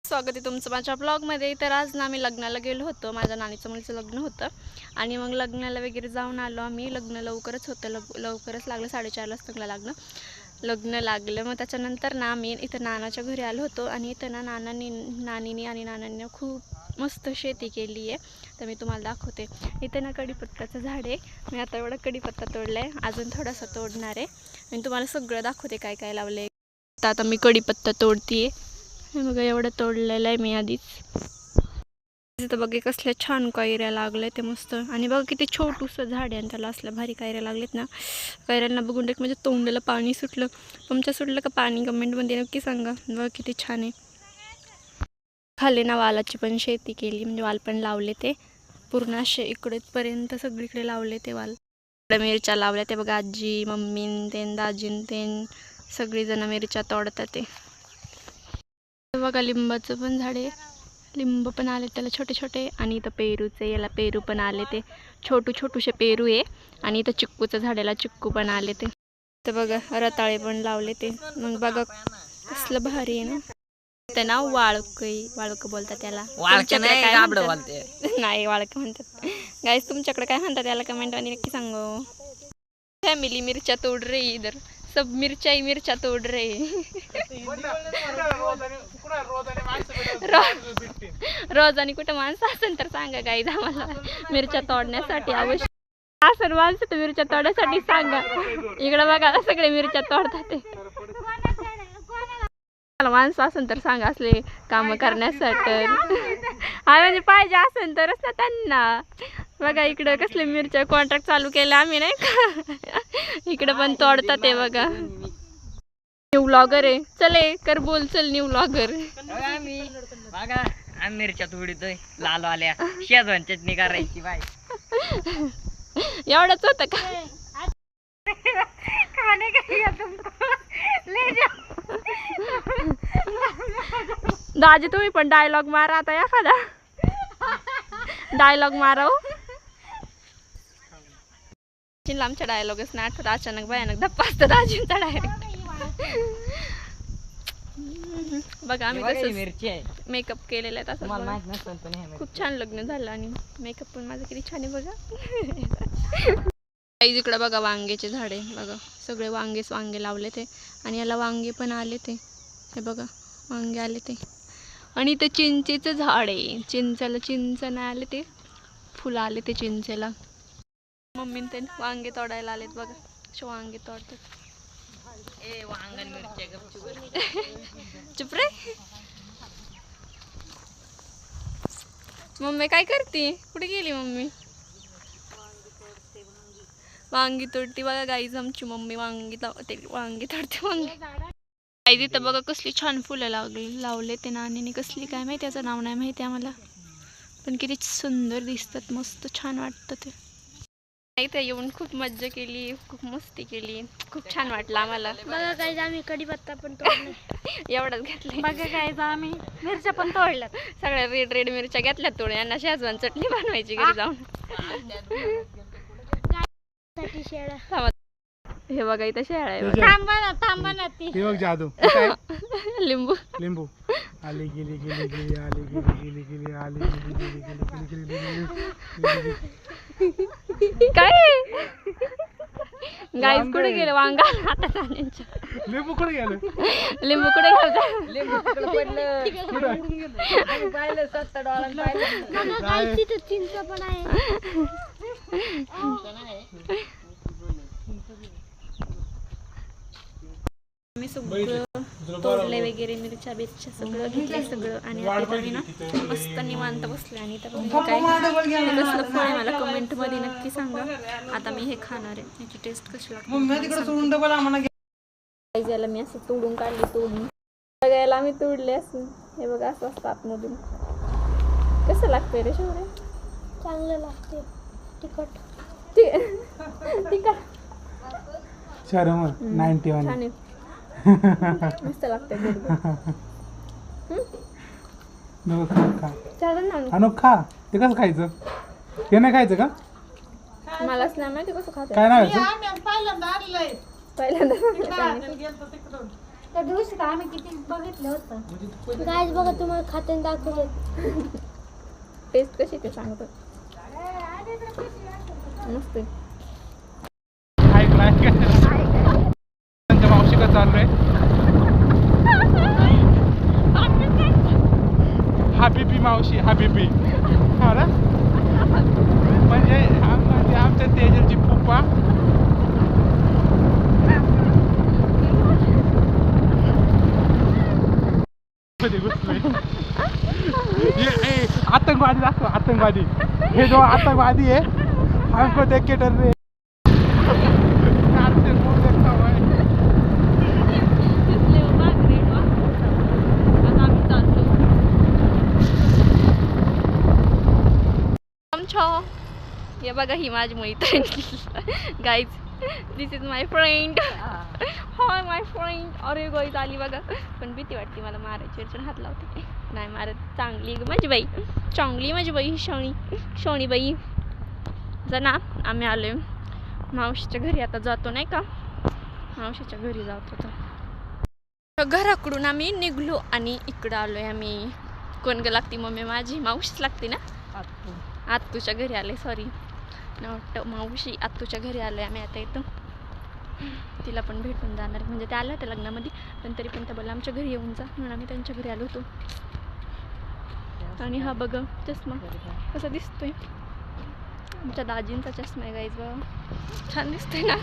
स्वागत आहे तुमचं माझ्या ब्लॉगमध्ये. तर आज ना आम्ही लग्नाला गेलो होतो. माझ्या नानीचं मुलीचं लग्न होतं आणि मग लग्नाला वगैरे जाऊन आलो आम्ही. लग्न लवकरच होतं, लवकरच लागलं, 4:30लाच लग्न लागलं. मग त्याच्यानंतर ना आम्ही इथं नानाच्या घरी आलो होतो आणि इथं ना नानीने आणि नानांनी खूप मस्त शेती केली आहे. तर मी तुम्हाला दाखवते. इथं ना कढीपत्त्याचं झाड आहे. मी आता एवढा कढीपत्ता तोडला आहे, अजून थोडासा तोडणार आहे आणि तुम्हाला सगळं दाखवते काय काय लावलं आहे. आता मी कढीपत्ता तोडते. बघा एवढं तोडलेलं आहे मी आधीच. तिथं बघा कसल्या छान कैऱ्या लागल्या ते मस्त. आणि बघा किती छोटूसं झाड आहे आणि त्याला असल्या भारी कैऱ्या लागलेत ना. कैऱ्यांना बघून एक म्हणजे तोंडाला पाणी सुटलं. तुमच्या सुटलं का पाणी कमेंटमध्ये नक्की सांगा. बघा किती छान आहे. खाली ना वालाची पण शेती केली, म्हणजे वाल पण लावले ते पूर्ण असे इकडेपर्यंत सगळीकडे लावले ते वाल. मिरच्या लावल्या ते बघा. आजी मम्मीन तेन दाजीन तेन सगळीजण मिरच्या तोडतात ते. बघा लिंबाचं पण झाड आहे, लिंब पण आले त्याला छोटे छोटे. आणि इथं पेरूचे याला पेरू पण आले ते छोटूशे पेरू आहे. आणि इथं चिक्कूचं झाडाला चिक्कू पण आले ते. तर बघा रताळे पण लावले ते. मग बघा कसलं भारी आहे ना. ते ना वाळक बोलतात त्याला. नाही वाळक म्हणतात. गाईस तुमच्याकडे काय म्हणतात त्याला कमेंटमध्ये नक्की सांगू. फॅमिली मिरच्या तोड रे, इधर सब मिरच्या ही मिरच्या तोड रे. रोज आणि कुठं माणसं असेल तर सांगा गाईज आम्हाला मिरच्या तोडण्यासाठी. आवश्यक असेल माणसं तर मिरच्या तोडण्यासाठी सांगा. इकडं बघा सगळे मिरच्या तोडतात ते. माणसं असेल तर सांगा असले काम करण्यासाठी. हा म्हणजे पाहिजे असेल तरच ना त्यांना. बघा इकडं कसले मिरच्या कॉन्ट्रॅक्ट चालू केलं आम्ही नाही का. इकडं पण तोडतात ते बघा. न्यू व्लॉगर आहे. चले कर बोल चल न्यू व्लॉगर. बघा मिरच्या तोडतोय लाल आल्या शेजवान चटणी करायची बाय. एवढंच होतं का. दाजी तुम्ही पण डायलॉग मारा आता एखादा. डायलॉग मारा. आमच्या डायलॉगच नाही आठवत. अचानक भयानक धप्पा असतो दाजींचा डायरेक्ट. बघा आम्ही तसंच मेकअप केलेला आहे तसं. खूप छान लग्न झालं आणि मेकअप पण माझं किती छान आहे बघा. इकडे बघा वांग्याचे झाडे बघा. सगळे वांगे लावले ते. आणि याला वांगे पण आले ते. हे बघा वांगे आले ते. आणि इथं चिंचेचं झाड आहे. चिंच नाही आले ते, फुलं आले ते चिंचेला. मम्मीन ते वांगे तोडायला आलेत बघा. असे वांगे तोडतात. चुप रे. मम्मी काय करते. कुठे गेली मम्मी. वांगी तोडते बघा गाईज आमची मम्मी. वांगी तोडते वांगी. गाईज इथं बघा कसली छान फुलं लावले ते नानीने. कसली काय माहिती, त्याचं नाव नाही माहिती आम्हाला, पण किती सुंदर दिसतात. मस्त छान वाटतं ते. इथे येऊन खूप मज्जा केली, खूप मस्ती केली, खूप छान वाटलं आम्हाला. बघा गाईज आम्ही कढीपत्ता पण तोडला. एवढंच घेतलं. बघा गाईज आम्ही मिरच्या पण तोडल्या. सगळ्या रेड मिरच्या घेतल्यात तोडून. यांना शेजवान चटणी बनवायची घरी जाऊन. हे बघा इथं शेळ्या आहे. थांबा ना ती. हे बघ जादू. लिंबू आली गेली गेली गेली आली गेली गेली गेली आली गेली गेली गेली गेली गेली. काय गाईस कुठे गेले वांगा आता नाण्यांच्या. लिंबू कुठे गेलं. लिंबू कुठे गेलं. लिंबू पडलं पाहिलं 7 डॉलर पाहिलं. चिंच पण आहे. मी सगळं तोडले वगैरे मिरच्या सगळं घेतले सगळं. आणि आता मी ना मस्त निवांत बसले. आणि काय कसलं फळ आहे मला कमेंटमध्ये नक्की सांगा. आता मी हे खाणार आहे. याची टेस्ट कशी लागते. याला मी असं तोडून काढली. बघायला आम्ही तोडले असून हे बघा असं असतं आतमधून. कसं लागतंय रे शौर्य. चांगलं लागते. तिखट शहरावर 91 छान आहे. मस्त लागतंय. खा. ते कसं खायचं. ते नाही खायचं का. मलाच नाही माहिती कसं खायचं. काय नाही. त्या दिवशी का आम्ही किती बघितलं होतं. म्हणजे गाईज बघा तुम्हाला खात्याने दाखवलं. टेस्ट कशी ते सांगतो मस्त आहे. त्यांच्या मावशीकडे चाललोय. हाबीबी मावशी हाबीबी हा ना म्हणजे आमच्या तेजलची पप्पा. आतंकवादी दाखव आतंकवादी. हे जो आतंकवादी है हमको देख के डर रहे. हे बघा ही माझी मैत्रीण guys. This is my friend. Hi my friend. अरे गाईज आली बघा. पण भीती वाटते मला मारायची. चिरचिर हात लावते. नाही मारत. चांगली माझी बाई. चांगली माझी बाई. शोणी बाई. जना आम्ही आलोय मावशीच्या घरी. आता जातो नाही का मावशीच्या घरी जातो. तर घराकडून आम्ही निघलो आणि इकडं आलोय आम्ही. कोण ग लागती मम्मी माझी. मावशीच लागते ना. आत्तूच्या घरी आले. सॉरी वाटतं मावशी आत्तूच्या घरी आलोय आम्ही आता इथं. तिला पण भेटून जाणार म्हणजे ते आलं होतं लग्नामध्ये पण तरी पण त्या बोलला आमच्या घरी येऊन जा म्हणून आम्ही त्यांच्या घरी आलो होतो. आणि हा बघा चष्मा कसा दिसतोय. आमच्या दाजींचा चष्मा आहे गाईज. बघा छान दिसतोय ना.